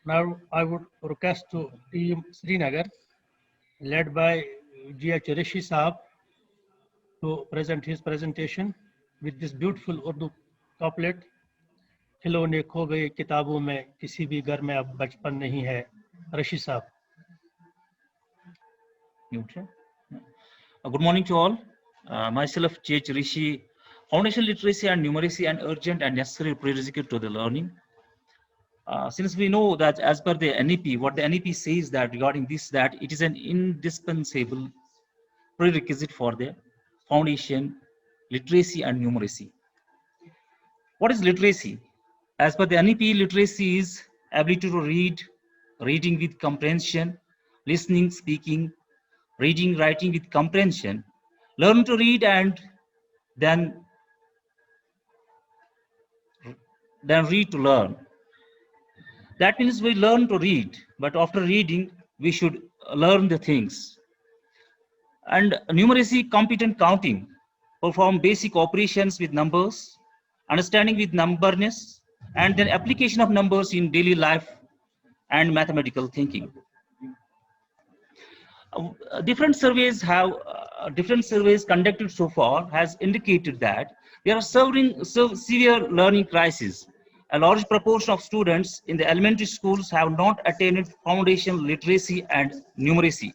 Now I would request to Team Srinagar, led by G.H. Rishi Saab, to present his presentation with this beautiful Urdu couplet. खिलौने खो गए किताबों में, किसी भी घर में अब बचपन नहीं है. Rishi Saab. Good morning to all. Myself, G.H. Rishi, Foundation Literacy and Numeracy, an urgent and necessary prerequisite to the learning. Since we know that as per the NEP, what the NEP says that regarding this, that it is an indispensable prerequisite for the foundation, literacy and numeracy. What is literacy? As per the NEP, literacy is ability to read, reading with comprehension, listening, speaking, reading, writing with comprehension, learn to read and then read to learn. That means we learn to read, but after reading, we should learn the things. And numeracy, competent counting, perform basic operations with numbers, understanding with numberness, and then application of numbers in daily life and mathematical thinking. Different surveys conducted so far has indicated that there are severe learning crises. A large proportion of students in the elementary schools have not attained foundation literacy and numeracy.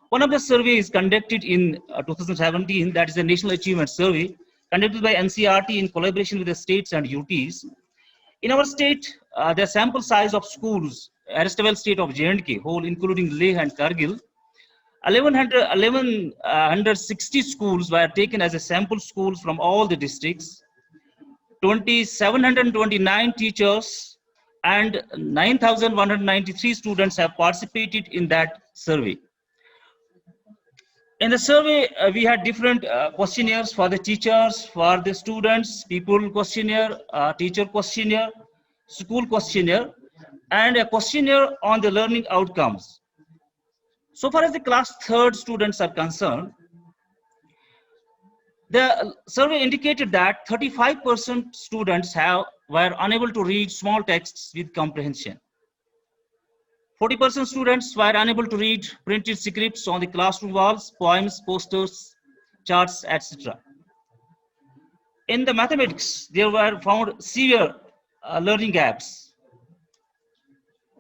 One of the surveys conducted in 2017, that is the National Achievement Survey, conducted by NCERT in collaboration with the states and UTs. In our state, the sample size of schools, Aristotle state of J&K, whole including Leh and Kargil, 1160 schools were taken as a sample schools from all the districts. 2,729 teachers and 9,193 students have participated in that survey. In the survey, we had different questionnaires for the teachers, for the students, people questionnaire, teacher questionnaire, school questionnaire, and a questionnaire on the learning outcomes. So far as the class 3rd students are concerned, the survey indicated that 35% students were unable to read small texts with comprehension. 40% students were unable to read printed scripts on the classroom walls, poems, posters, charts, etc. In the mathematics, there were found severe learning gaps.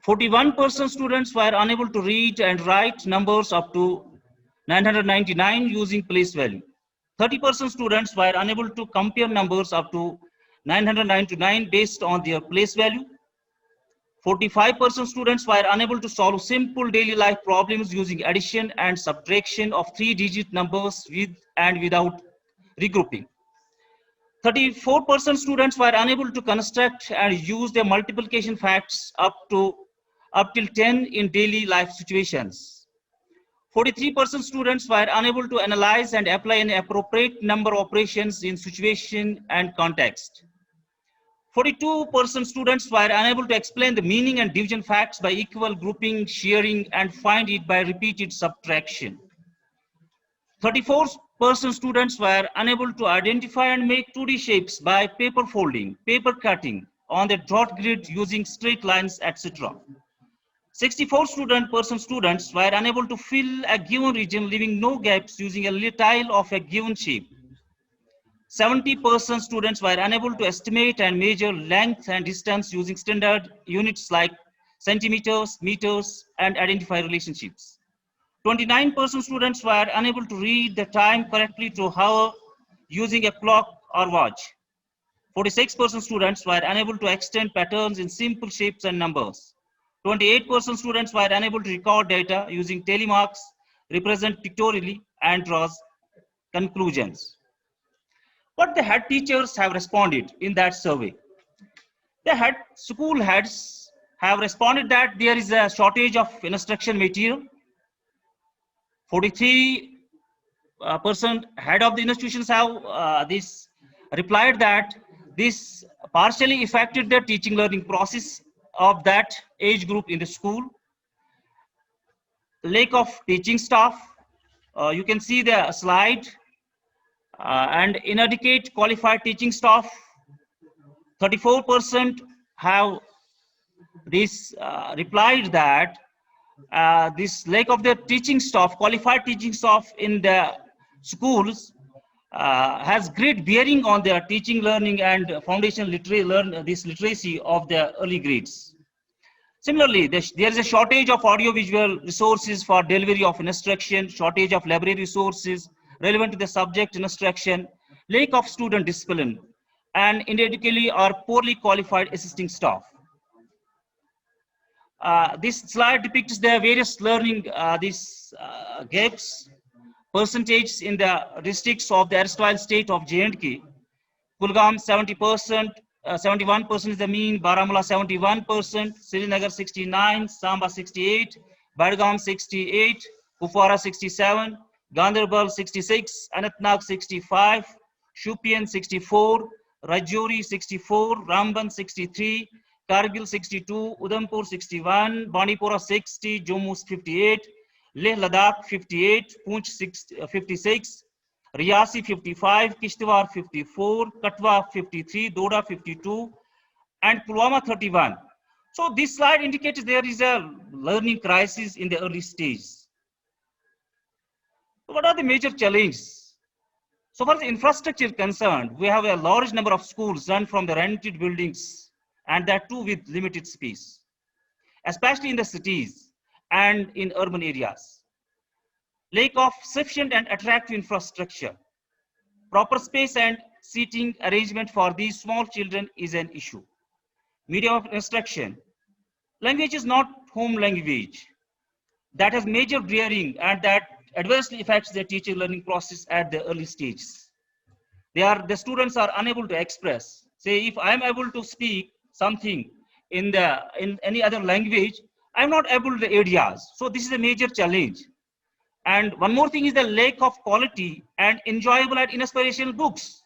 41% students were unable to read and write numbers up to 999 using place value. 30% students were unable to compare numbers up to 999 based on their place value. 45% students were unable to solve simple daily life problems using addition and subtraction of 3-digit numbers with and without regrouping. 34% students were unable to construct and use their multiplication facts up till 10 in daily life situations. 43% students were unable to analyze and apply an appropriate number operations in situation and context. 42% students were unable to explain the meaning and division facts by equal grouping, sharing, and find it by repeated subtraction. 34% students were unable to identify and make 2D shapes by paper folding, paper cutting on the dot grid using straight lines, etc. 64% students were unable to fill a given region, leaving no gaps using a tile of a given shape. 70% students were unable to estimate and measure length and distance using standard units like centimeters, meters, and identify relationships. 29% students were unable to read the time correctly to hour using a clock or watch. 46% students were unable to extend patterns in simple shapes and numbers. 28% students were unable to record data using telemarks, represent pictorially, and draws conclusions. What the head teachers have responded in that survey? The school heads have responded that there is a shortage of instruction material. 43% head of the institutions have replied that this partially affected the teaching learning process of that age group in the school. Lack of teaching staff, you can see the slide, and inadequate qualified teaching staff. 34% have this replied that this lack of the teaching staff, qualified teaching staff in the schools has great bearing on their teaching, learning, and foundational literacy of the early grades. Similarly, there is a shortage of audiovisual resources for delivery of instruction, shortage of library resources relevant to the subject instruction, lack of student discipline, and inadequately or poorly qualified assisting staff. This slide depicts the various learning gaps, percentages in the districts of the erstwhile state of J&K. Kulgam 70%, 71% is the mean, Baramulla 71%, Srinagar 69, Samba 68, Badgam 68, Kupwara 67, Ganderbal 66, Anantnag 65, Shupian 64, Rajouri 64, Ramban 63, Kargil 62, Udhampur 61, Bandipora 60, Jammu 58, Leh Ladakh 58, Poonch 56, Riyasi 55, Kishtwar 54, Katwa 53, Doda 52, and Pulwama 31. So this slide indicates there is a learning crisis in the early stage. So what are the major challenges? So far as the infrastructure is concerned, we have a large number of schools run from the rented buildings, and that too with limited space, especially in the cities and in urban areas. Lack of sufficient and attractive infrastructure, proper space and seating arrangement for these small children is an issue. Medium of instruction, language is not home language. That has major bearing and that adversely affects the teacher learning process at the early stages. The students are unable to express. Say, if I am able to speak something in any other language, I am not able to areas. So this is a major challenge. And one more thing is the lack of quality and enjoyable and inspirational books.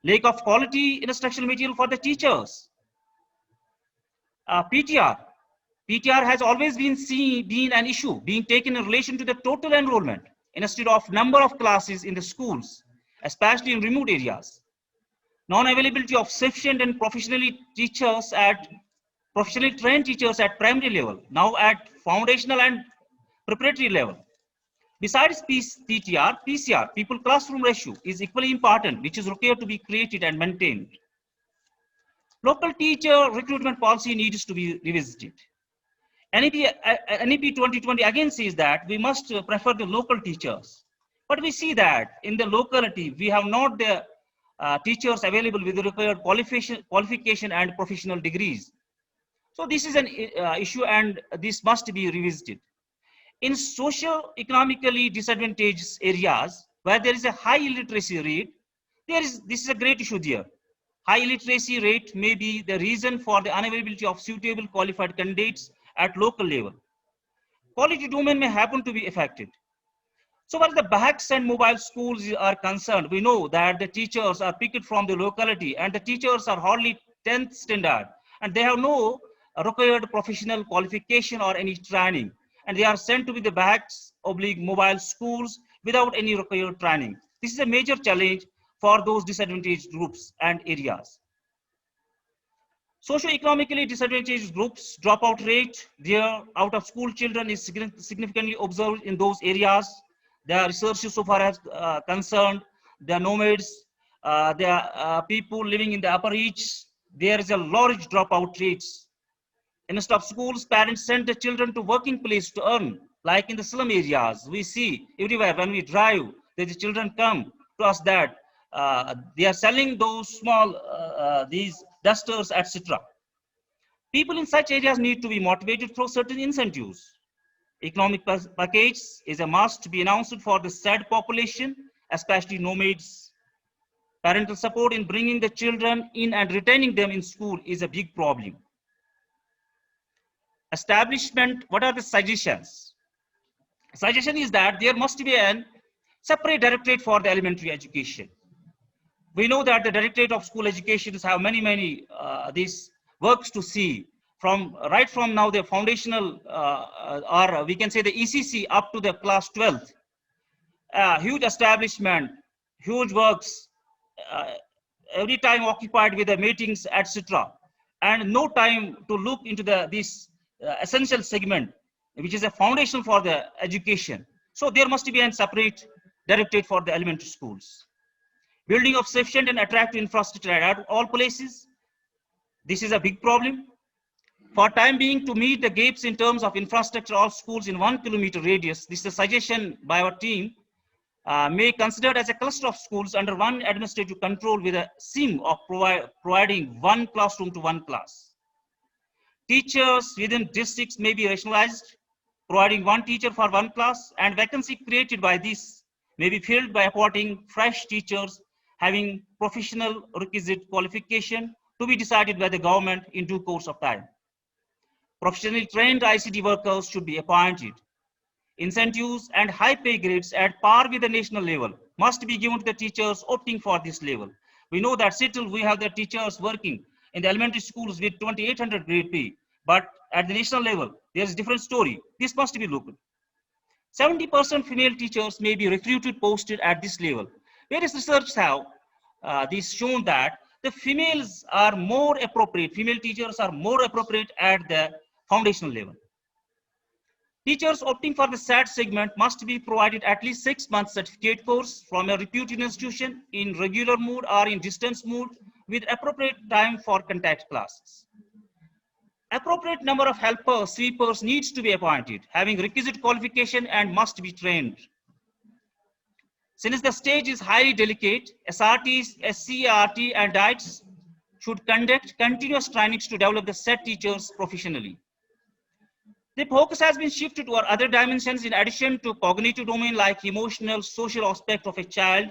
Lack of quality instructional material for the teachers. PTR has always been an issue being taken in relation to the total enrollment instead of number of classes in the schools, especially in remote areas. Non-availability of sufficient and professionally trained teachers at primary level, now at foundational and preparatory level. Besides PTR, PCR, people classroom ratio is equally important, which is required to be created and maintained. Local teacher recruitment policy needs to be revisited. NEP 2020 again says that we must prefer the local teachers. But we see that in the locality, we have not the teachers available with the required qualification and professional degrees. So this is an issue and this must be revisited. In socio-economically disadvantaged areas where there is a high illiteracy rate, this is a great issue there. High illiteracy rate may be the reason for the unavailability of suitable qualified candidates at local level. Quality domain may happen to be affected. So far as the BAHACs and mobile schools are concerned, we know that the teachers are picked from the locality and the teachers are hardly 10th standard and they have no required professional qualification or any training. And they are sent to be the BAHACs/mobile schools without any required training. This is a major challenge for those disadvantaged groups and areas. Socio-economically disadvantaged groups dropout rate, their out-of-school children is significantly observed in those areas. The research so far as concerned, the nomads, the people living in the upper reach, there is a large dropout rates. Instead of schools, parents send the children to working place to earn. Like in the slum areas, we see everywhere when we drive, the children come to us that they are selling those small, these dusters, etc. People in such areas need to be motivated through certain incentives. Economic package is a must to be announced for the said population, especially nomads. Parental support in bringing the children in and retaining them in school is a big problem. Establishment, what are the suggestions? Suggestion is that there must be a separate directorate for the elementary education. We know that the Directorate of School Education have many these works to see right from now the foundational or we can say the ECC up to the class 12th. Huge establishment, huge works, every time occupied with the meetings, etc. and no time to look into this essential segment, which is a foundation for the education. So there must be a separate directorate for the elementary schools. Building of sufficient and attractive infrastructure at all places. This is a big problem. For time being, to meet the gaps in terms of infrastructure, all schools in 1 kilometer radius, this is a suggestion by our team, may considered as a cluster of schools under one administrative control with a SIM of providing one classroom to one class. Teachers within districts may be rationalized, providing one teacher for one class, and vacancy created by this may be filled by appointing fresh teachers having professional requisite qualification to be decided by the government in due course of time. Professionally trained ICT workers should be appointed. Incentives and high pay grades at par with the national level must be given to the teachers opting for this level. We know that still we have the teachers working in the elementary schools with 2800 grade pay, but at the national level, there is a different story. This must be looked. 70% female teachers may be recruited, posted at this level. Various research have this shown that the females are more appropriate, female teachers are more appropriate at the foundational level. Teachers opting for the SAT segment must be provided at least 6 months certificate course from a reputed institution in regular mode or in distance mode with appropriate time for contact classes. Appropriate number of helpers, sweepers needs to be appointed, having requisite qualification and must be trained. Since the stage is highly delicate, SRTs, SCRT and DIETs should conduct continuous trainings to develop the SET teachers professionally. The focus has been shifted to other dimensions in addition to cognitive domain like emotional, social aspect of a child.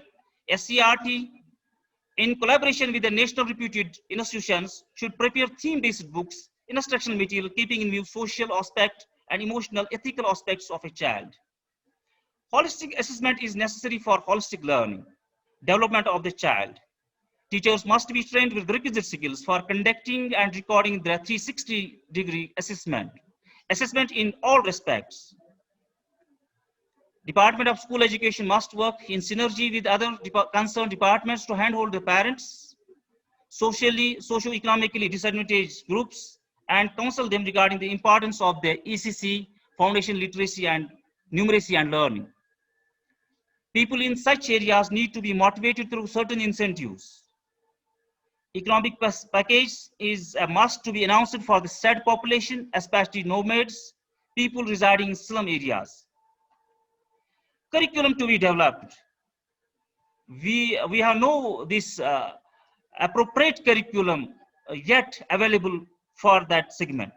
SCRT, in collaboration with the national reputed institutions, should prepare theme-based books, instructional material, keeping in view social aspect and emotional, ethical aspects of a child. Holistic assessment is necessary for holistic learning, development of the child. Teachers must be trained with requisite skills for conducting and recording the 360-degree assessment. Assessment in all respects. Department of School Education must work in synergy with other concerned departments to handhold the parents, socio-economically disadvantaged groups, and counsel them regarding the importance of the ECC, foundation literacy and numeracy and learning. People in such areas need to be motivated through certain incentives. Economic package is a must to be announced for the said population, especially nomads, people residing in slum areas. Curriculum to be developed. We have no this appropriate curriculum yet available for that segment.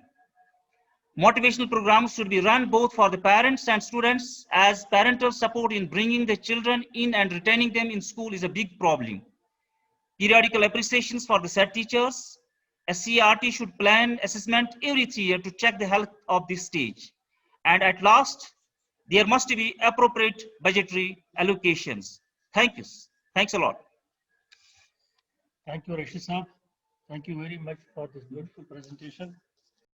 Motivational programs should be run both for the parents and students, as parental support in bringing the children in and retaining them in school is a big problem. Periodical appreciations for the SET teachers. SCRT should plan assessment every 3 years to check the health of this stage. And at last, there must be appropriate budgetary allocations. Thank you. Thanks a lot. Thank you, Rashid Saab. Thank you very much for this beautiful presentation.